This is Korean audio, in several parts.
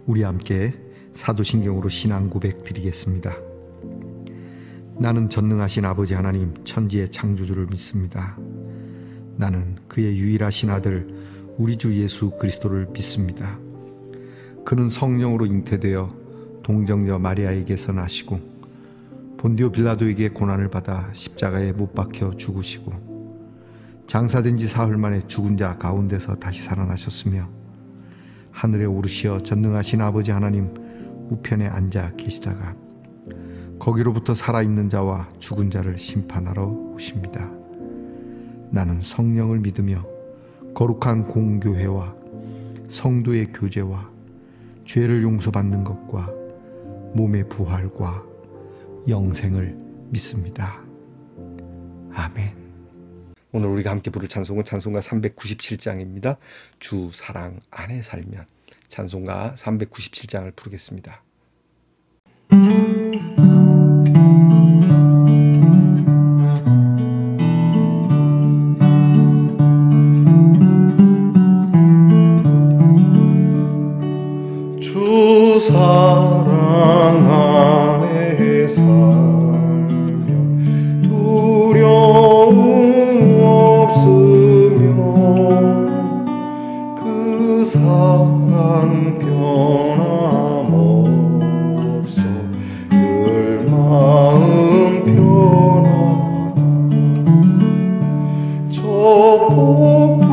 우리 함께 사도신경으로 신앙 고백 드리겠습니다. 나는 전능하신 아버지 하나님 천지의 창조주를 믿습니다. 나는 그의 유일하신 아들 우리 주 예수 그리스도를 믿습니다. 그는 성령으로 잉태되어 동정녀 마리아에게서 나시고 본디오 빌라도에게 고난을 받아 십자가에 못 박혀 죽으시고 장사된 지 사흘 만에 죽은 자 가운데서 다시 살아나셨으며 하늘에 오르시어 전능하신 아버지 하나님 우편에 앉아 계시다가 거기로부터 살아있는 자와 죽은 자를 심판하러 오십니다. 나는 성령을 믿으며 거룩한 공교회와 성도의 교제와 죄를 용서받는 것과 몸의 부활과 영생을 믿습니다. 아멘. 오늘 우리가 함께 부를 찬송은 찬송가 397장입니다. 주 사랑 안에 살면. 찬송가 397장을 부르겠습니다. 주 사랑 안에 살면 두려움 없으며 그 사랑 변함없어 늘 마음 편하다. 저 폭풍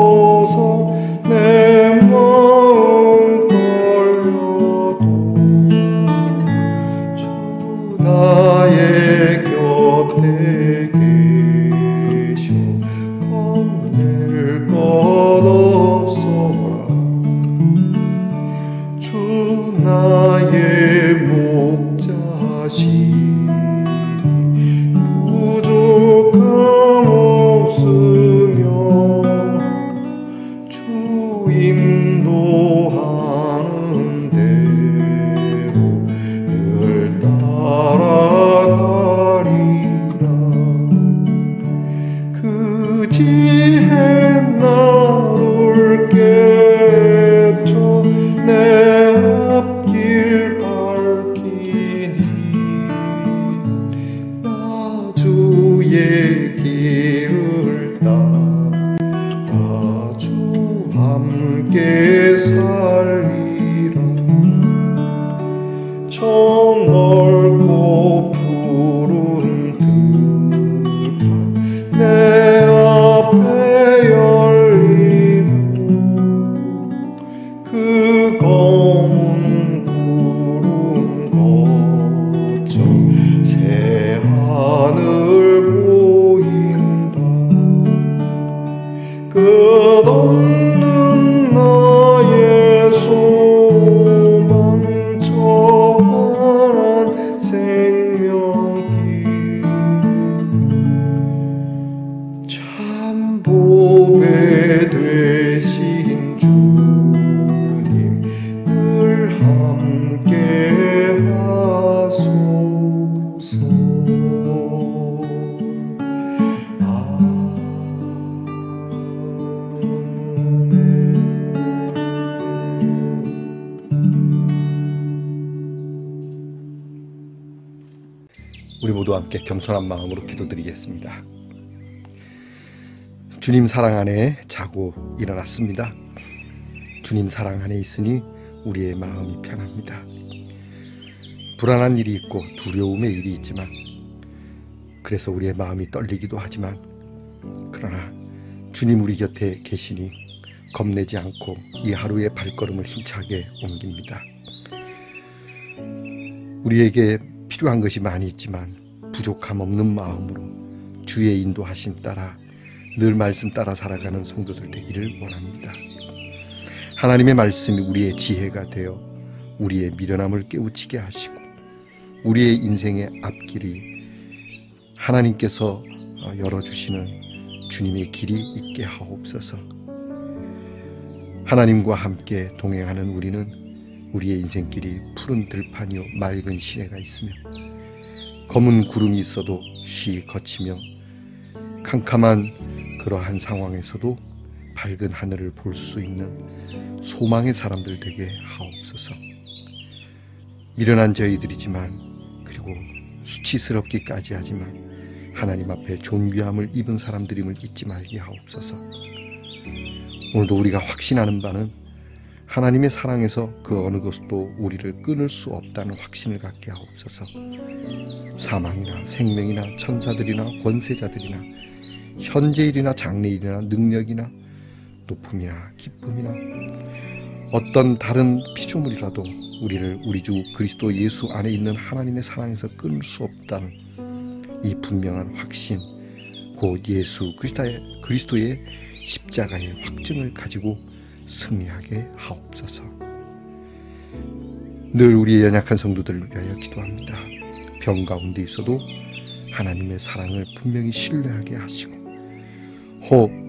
몰아쳐서 내 마음 떨려도 주 나의 곁에 계셔 겁낼 것 없어라. 주 나의 목자시니 부족함 없으며 주 인도하는 대로 늘 따라가리라. 그 지혜 나를 깨쳐 내 앞길 밝히니 나 주의 길을 따라 주 함께 살리라. 저 넓고 푸른 들판 내 앞에 열리고 그 검은 구름 거쳐 새 하늘 보인다. 끝없는 나의 소망 저 파란 생명길 참 보배 되신 주님 늘 함께 하소서. 우리 모두 함께 겸손한 마음으로 기도드리겠습니다. 주님 사랑 안에 자고 일어났습니다. 주님 사랑 안에 있으니 우리의 마음이 편합니다. 불안한 일이 있고 두려움의 일이 있지만 그래서 우리의 마음이 떨리기도 하지만 그러나 주님 우리 곁에 계시니 겁내지 않고 이 하루의 발걸음을 힘차게 옮깁니다. 우리에게 필요한 것이 많이 있지만 부족함 없는 마음으로 주의 인도하심 따라 늘 말씀 따라 살아가는 성도들 되기를 원합니다. 하나님의 말씀이 우리의 지혜가 되어 우리의 미련함을 깨우치게 하시고 우리의 인생의 앞길이 하나님께서 열어주시는 주님의 길이 있게 하옵소서. 하나님과 함께 동행하는 우리는 우리의 인생길이 푸른 들판이요 맑은 시내가 있으며 검은 구름이 있어도 쉬 거치며 캄캄한 그러한 상황에서도 밝은 하늘을 볼 수 있는 소망의 사람들 되게 하옵소서. 미련한 저희들이지만, 그리고 수치스럽기까지 하지만 하나님 앞에 존귀함을 입은 사람들임을 잊지 말게 하옵소서. 오늘도 우리가 확신하는 바는 하나님의 사랑에서 그 어느 것도 우리를 끊을 수 없다는 확신을 갖게 하옵소서. 사망이나 생명이나 천사들이나 권세자들이나 현재일이나 장래일이나 능력이나 높음이나 기쁨이나 어떤 다른 피조물이라도 우리를 우리 주 그리스도 예수 안에 있는 하나님의 사랑에서 끊을 수 없다는 이 분명한 확신, 곧 예수 그리스도의 십자가의 확증을 가지고 승리하게 하옵소서. 늘 우리의 연약한 성도들을 위하여 기도합니다. 병 가운데 있어도 하나님의 사랑을 분명히 신뢰하게 하시고, 혹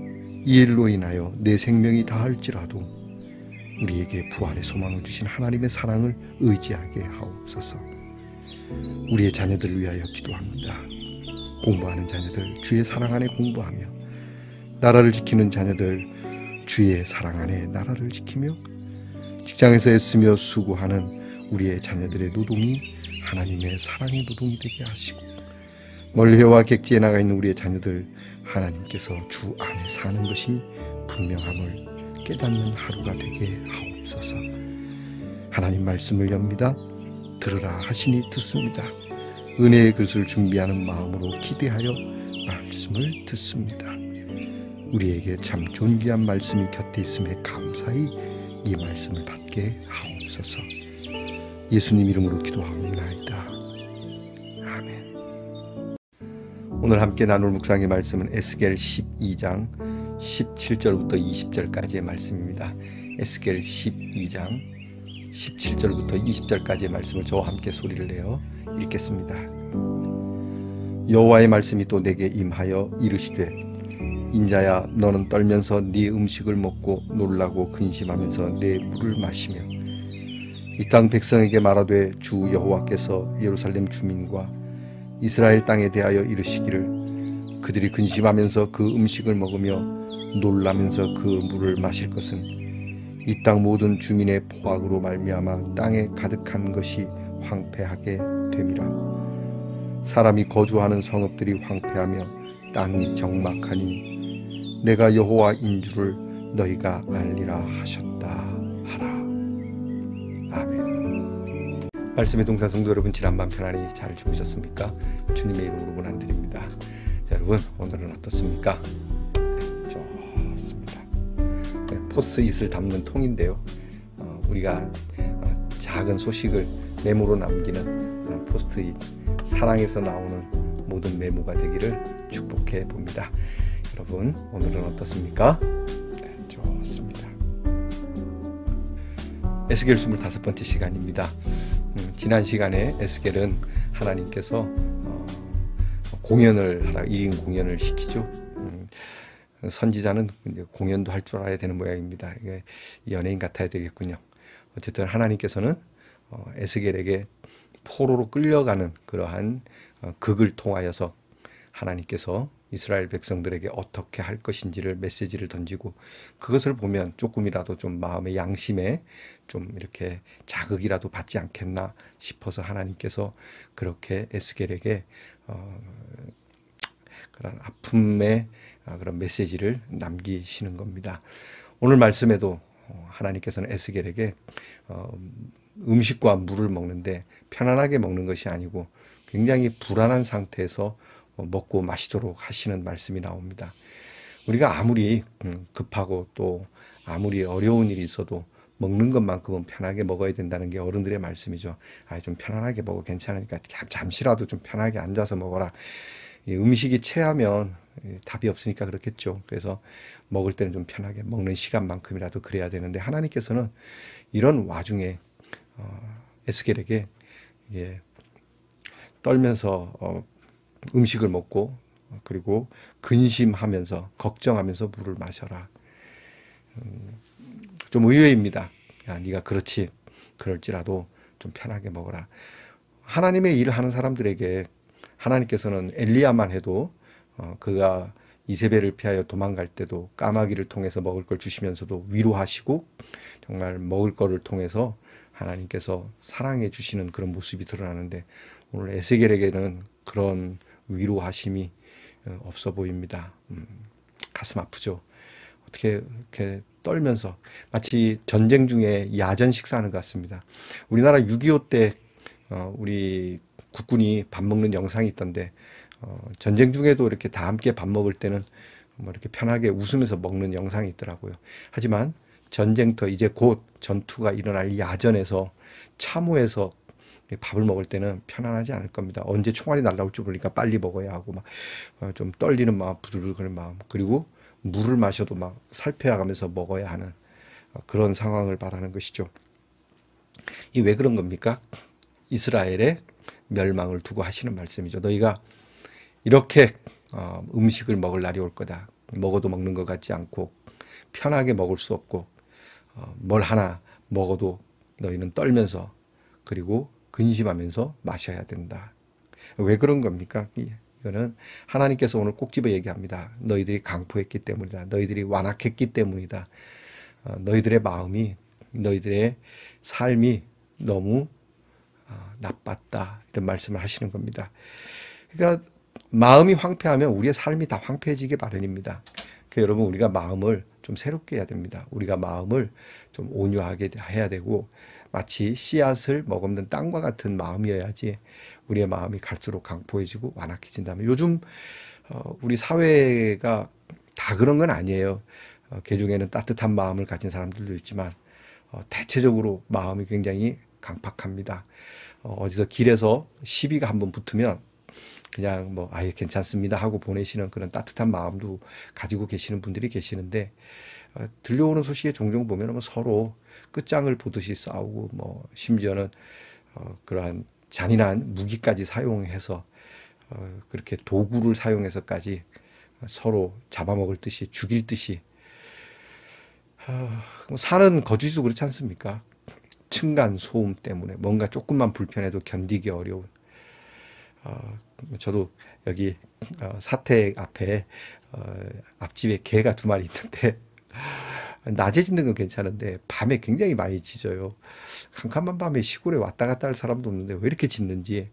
이 일로 인하여 내 생명이 다할지라도 우리에게 부활의 소망을 주신 하나님의 사랑을 의지하게 하옵소서. 우리의 자녀들을 위하여 기도합니다. 공부하는 자녀들 주의 사랑 안에 공부하며, 나라를 지키는 자녀들 주의 사랑 안에 나라를 지키며, 직장에서 애쓰며 수고하는 우리의 자녀들의 노동이 하나님의 사랑의 노동이 되게 하시고, 멀리와 객지에 나가 있는 우리의 자녀들 하나님께서 주 안에 사는 것이 분명함을 깨닫는 하루가 되게 하옵소서. 하나님 말씀을 엽니다. 들으라 하시니 듣습니다. 은혜의 그릇을 준비하는 마음으로 기대하여 말씀을 듣습니다. 우리에게 참 존귀한 말씀이 곁에 있음에 감사히 이 말씀을 받게 하옵소서. 예수님 이름으로 기도하옵나이다. 아멘. 오늘 함께 나눌 묵상의 말씀은 에스겔 12장 17절부터 20절까지의 말씀입니다. 에스겔 12장 17절부터 20절까지의 말씀을 저와 함께 소리를 내어 읽겠습니다. 여호와의 말씀이 또 내게 임하여 이르시되, 인자야, 너는 떨면서 네 음식을 먹고 놀라고 근심하면서 내 물을 마시며 이 땅 백성에게 말하되, 주 여호와께서 예루살렘 주민과 이스라엘 땅에 대하여 이르시기를, 그들이 근심하면서 그 음식을 먹으며 놀라면서 그 물을 마실 것은 이 땅 모든 주민의 포악으로 말미암아 땅에 가득한 것이 황폐하게 됨이라. 사람이 거주하는 성읍들이 황폐하며 땅이 적막하니 내가 여호와인 줄을 너희가 알리라 하셨다 하라. 아멘. 말씀의 동산 성도 여러분, 지난밤 편안히 잘 주무셨습니까? 주님의 이름으로 문안드립니다. 자, 여러분, 오늘은 어떻습니까? 좋습니다. 네, 포스트잇을 담는 통인데요. 우리가 작은 소식을 메모로 남기는 포스트잇, 사랑에서 나오는 모든 메모가 되기를 축복해 봅니다. 여러분, 오늘은 어떻습니까? 네, 좋습니다. 에스겔 25번째 시간입니다. 지난 시간에 에스겔은 하나님께서 공연을 하라, 1인 공연을 시키죠. 선지자는 공연도 할 줄 알아야 되는 모양입니다. 이게 연예인 같아야 되겠군요. 어쨌든 하나님께서는 에스겔에게 포로로 끌려가는 그러한 극을 통하여서 하나님께서 이스라엘 백성들에게 어떻게 할 것인지를 메시지를 던지고, 그것을 보면 조금이라도 좀 마음의 양심에 좀 이렇게 자극이라도 받지 않겠나 싶어서 하나님께서 그렇게 에스겔에게 그런 아픔의 그런 메시지를 남기시는 겁니다. 오늘 말씀에도 하나님께서는 에스겔에게 음식과 물을 먹는데 편안하게 먹는 것이 아니고 굉장히 불안한 상태에서 먹고 마시도록 하시는 말씀이 나옵니다. 우리가 아무리 급하고 또 아무리 어려운 일이 있어도 먹는 것만큼은 편하게 먹어야 된다는 게 어른들의 말씀이죠. 좀 편안하게 먹어, 괜찮으니까 잠시라도 좀 편하게 앉아서 먹어라. 음식이 체하면 답이 없으니까 그렇겠죠. 그래서 먹을 때는 좀 편하게 먹는 시간만큼이라도 그래야 되는데, 하나님께서는 이런 와중에 에스겔에게 떨면서 음식을 먹고, 그리고 근심하면서 걱정하면서 물을 마셔라. 좀 의외입니다. 야, 네가 그렇지, 그럴지라도 좀 편하게 먹어라. 하나님의 일을 하는 사람들에게 하나님께서는 엘리야만 해도 그가 이세벨을 피하여 도망갈 때도 까마귀를 통해서 먹을 걸 주시면서도 위로하시고 정말 먹을 거를 통해서 하나님께서 사랑해 주시는 그런 모습이 드러나는데 오늘 에스겔에게는 그런 위로하심이 없어 보입니다. 가슴 아프죠. 어떻게 이렇게 떨면서 마치 전쟁 중에 야전 식사하는 것 같습니다. 우리나라 6.25 때 우리 국군이 밥 먹는 영상이 있던데 전쟁 중에도 이렇게 다 함께 밥 먹을 때는 뭐 이렇게 편하게 웃으면서 먹는 영상이 있더라고요. 하지만 전쟁터 이제 곧 전투가 일어날 야전에서 참호에서 밥을 먹을 때는 편안하지 않을 겁니다. 언제 총알이 날라올지 모르니까 빨리 먹어야 하고 막 좀 떨리는 마음, 부들부들거리는 마음, 그리고 물을 마셔도 막 살펴가면서 먹어야 하는 그런 상황을 말하는 것이죠. 이 왜 그런 겁니까? 이스라엘의 멸망을 두고 하시는 말씀이죠. 너희가 이렇게 음식을 먹을 날이 올 거다. 먹어도 먹는 것 같지 않고 편하게 먹을 수 없고 뭘 하나 먹어도 너희는 떨면서 그리고 근심하면서 마셔야 된다. 왜 그런 겁니까? 이거는 하나님께서 오늘 꼭 집어 얘기합니다. 너희들이 강포했기 때문이다. 너희들이 완악했기 때문이다. 너희들의 마음이 너희들의 삶이 너무 나빴다. 이런 말씀을 하시는 겁니다. 그러니까 마음이 황폐하면 우리의 삶이 다 황폐해지기 마련입니다. 그러니까 여러분 우리가 마음을 좀 새롭게 해야 됩니다. 우리가 마음을 좀 온유하게 해야 되고 마치 씨앗을 머금는 땅과 같은 마음이어야지 우리의 마음이 갈수록 강포해지고 완악해진다면 요즘 우리 사회가 다 그런 건 아니에요. 개중에는 따뜻한 마음을 가진 사람들도 있지만 대체적으로 마음이 굉장히 강팍합니다. 어디서 길에서 시비가 한번 붙으면 그냥 뭐 아예 괜찮습니다 하고 보내시는 그런 따뜻한 마음도 가지고 계시는 분들이 계시는데 들려오는 소식에 종종 보면 서로 끝장을 보듯이 싸우고 뭐 심지어는 그러한 잔인한 무기까지 사용해서 그렇게 도구를 사용해서까지 서로 잡아먹을 듯이 죽일 듯이 사는 거주지도 그렇지 않습니까? 층간 소음 때문에 뭔가 조금만 불편해도 견디기 어려운 저도 여기 사택 앞에 앞집에 개가 2마리 있는데 낮에 짖는 건 괜찮은데 밤에 굉장히 많이 짖어요. 캄캄한 밤에 시골에 왔다 갔다 할 사람도 없는데 왜 이렇게 짖는지.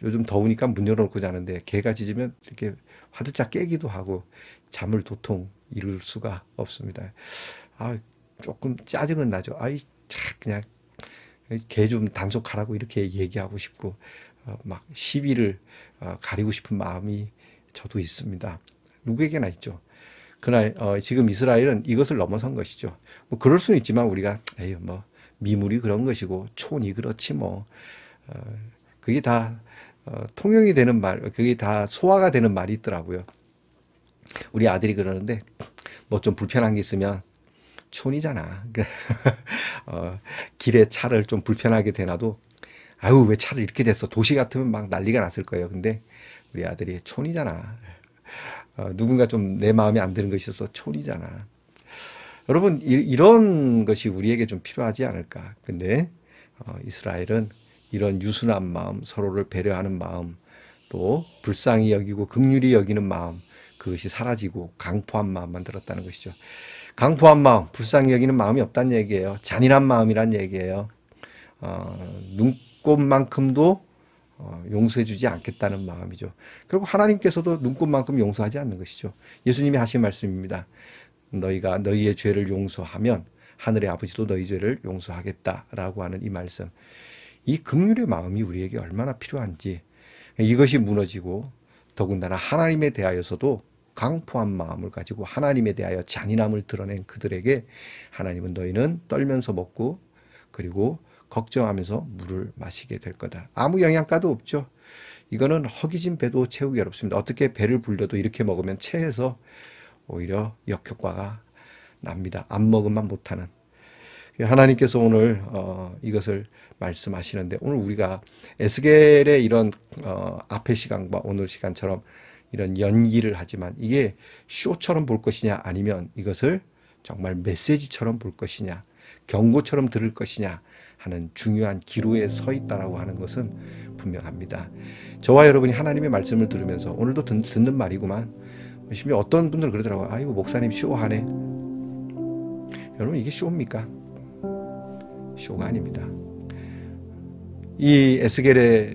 요즘 더우니까 문 열어놓고 자는데 개가 짖으면 이렇게 화들짝 깨기도 하고 잠을 도통 이룰 수가 없습니다. 조금 짜증은 나죠. 그냥 개 좀 단속하라고 이렇게 얘기하고 싶고 막 시비를 가리고 싶은 마음이 저도 있습니다. 누구에게나 있죠. 그러나 지금 이스라엘은 이것을 넘어선 것이죠. 뭐 그럴 수는 있지만 우리가 뭐 미물이 그런 것이고 촌이 그렇지 뭐 그게 다 통용이 되는 말, 그게 다 소화가 되는 말이 있더라고요. 우리 아들이 그러는데 뭐 좀 불편한 게 있으면 촌이잖아. 길에 차를 좀 불편하게 대놔도 왜 차를 이렇게 됐어. 도시 같으면 막 난리가 났을 거예요. 근데 우리 아들이 촌이잖아. 누군가 좀 내 마음에 안 드는 것이 있어서 촌이잖아. 여러분 이런 것이 우리에게 좀 필요하지 않을까. 근데 이스라엘은 이런 유순한 마음, 서로를 배려하는 마음, 또 불쌍히 여기고 긍휼히 여기는 마음, 그것이 사라지고 강포한 마음만 들었다는 것이죠. 강포한 마음, 불쌍히 여기는 마음이 없다는 얘기예요. 잔인한 마음이란 얘기예요. 눈곱만큼도 용서해주지 않겠다는 마음이죠. 결국 하나님께서도 눈곱만큼 용서하지 않는 것이죠. 예수님이 하신 말씀입니다. 너희가 너희의 죄를 용서하면 하늘의 아버지도 너희 죄를 용서하겠다라고 하는 이 말씀. 이 긍휼의 마음이 우리에게 얼마나 필요한지, 이것이 무너지고 더군다나 하나님에 대하여서도 강포한 마음을 가지고 하나님에 대하여 잔인함을 드러낸 그들에게 하나님은 너희는 떨면서 먹고 그리고 걱정하면서 물을 마시게 될 거다. 아무 영양가도 없죠. 이거는 허기진 배도 채우기 어렵습니다. 어떻게 배를 불려도 이렇게 먹으면 체해서 오히려 역효과가 납니다. 안 먹으면 못하는. 하나님께서 오늘 이것을 말씀하시는데 오늘 우리가 에스겔의 이런 앞의 시간과 오늘 시간처럼 이런 연기를 하지만 이게 쇼처럼 볼 것이냐 아니면 이것을 정말 메시지처럼 볼 것이냐 경고처럼 들을 것이냐 하는 중요한 기로에 서 있다라고 하는 것은 분명합니다. 저와 여러분이 하나님의 말씀을 들으면서 오늘도 듣는 말이구만 심지어 어떤 분들은 그러더라고요. 아이고 목사님 쇼하네. 여러분 이게 쇼입니까? 쇼가 아닙니다. 이 에스겔의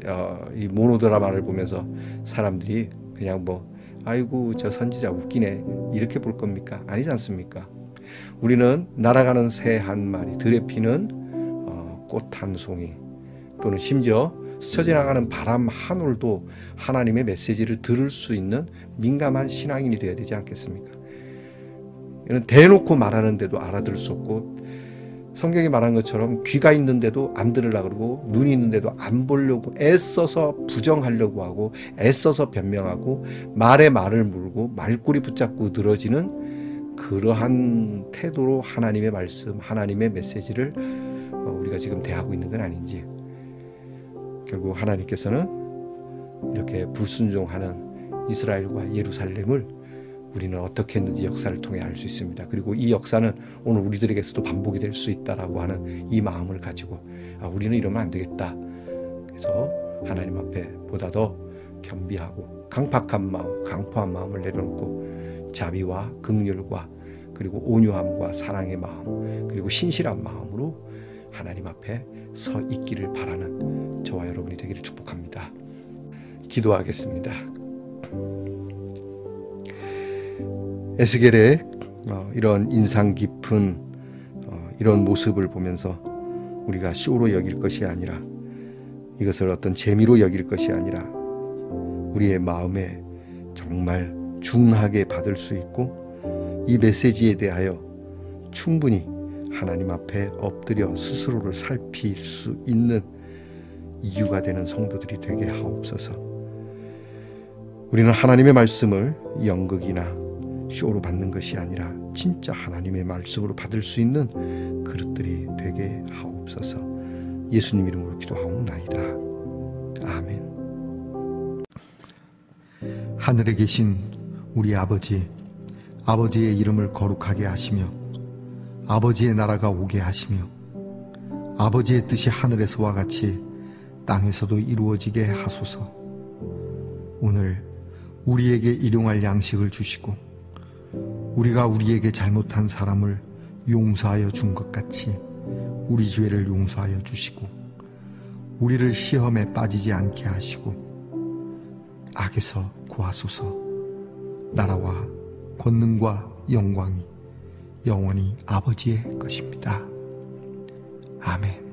이 모노드라마를 보면서 사람들이 그냥 뭐 아이고 저 선지자 웃기네 이렇게 볼 겁니까? 아니지 않습니까? 우리는 날아가는 새 한 마리, 들에 피는 꽃 한 송이, 또는 심지어 스쳐 지나가는 바람 한 올도 하나님의 메시지를 들을 수 있는 민감한 신앙인이 되어야 되지 않겠습니까? 이는 대놓고 말하는데도 알아들을 수 없고, 성경이 말한 것처럼 귀가 있는데도 안 들으려고 그러고 눈이 있는데도 안 보려고 애써서 부정하려고 하고 애써서 변명하고 말에 말을 물고 말꼬리 붙잡고 늘어지는 그러한 태도로 하나님의 말씀, 하나님의 메시지를 우리가 지금 대하고 있는 건 아닌지, 결국 하나님께서는 이렇게 불순종하는 이스라엘과 예루살렘을 우리는 어떻게 했는지 역사를 통해 알 수 있습니다. 그리고 이 역사는 오늘 우리들에게서도 반복이 될 수 있다라고 하는 이 마음을 가지고 우리는 이러면 안 되겠다. 그래서 하나님 앞에 보다 더 겸비하고 강팍한 마음, 강포한 마음을 내려놓고 자비와 긍휼과 그리고 온유함과 사랑의 마음, 그리고 신실한 마음으로 하나님 앞에 서 있기를 바라는 저와 여러분이 되기를 축복합니다. 기도하겠습니다. 에스겔의 이런 인상 깊은 이런 모습을 보면서 우리가 쇼로 여길 것이 아니라, 이것을 어떤 재미로 여길 것이 아니라 우리의 마음에 정말 중하게 받을 수 있고, 이 메시지에 대하여 충분히 하나님 앞에 엎드려 스스로를 살필 수 있는 이유가 되는 성도들이 되게 하옵소서. 우리는 하나님의 말씀을 연극이나 쇼로 받는 것이 아니라 진짜 하나님의 말씀으로 받을 수 있는 그릇들이 되게 하옵소서. 예수님 이름으로 기도하옵나이다. 아멘. 하늘에 계신 우리 아버지, 아버지의 이름을 거룩하게 하시며 아버지의 나라가 오게 하시며 아버지의 뜻이 하늘에서와 같이 땅에서도 이루어지게 하소서. 오늘 우리에게 일용할 양식을 주시고 우리가 우리에게 잘못한 사람을 용서하여 준 것 같이 우리 죄를 용서하여 주시고 우리를 시험에 빠지지 않게 하시고 악에서 구하소서. 나라와 권능과 영광이 영원히 아버지의 것입니다. 아멘.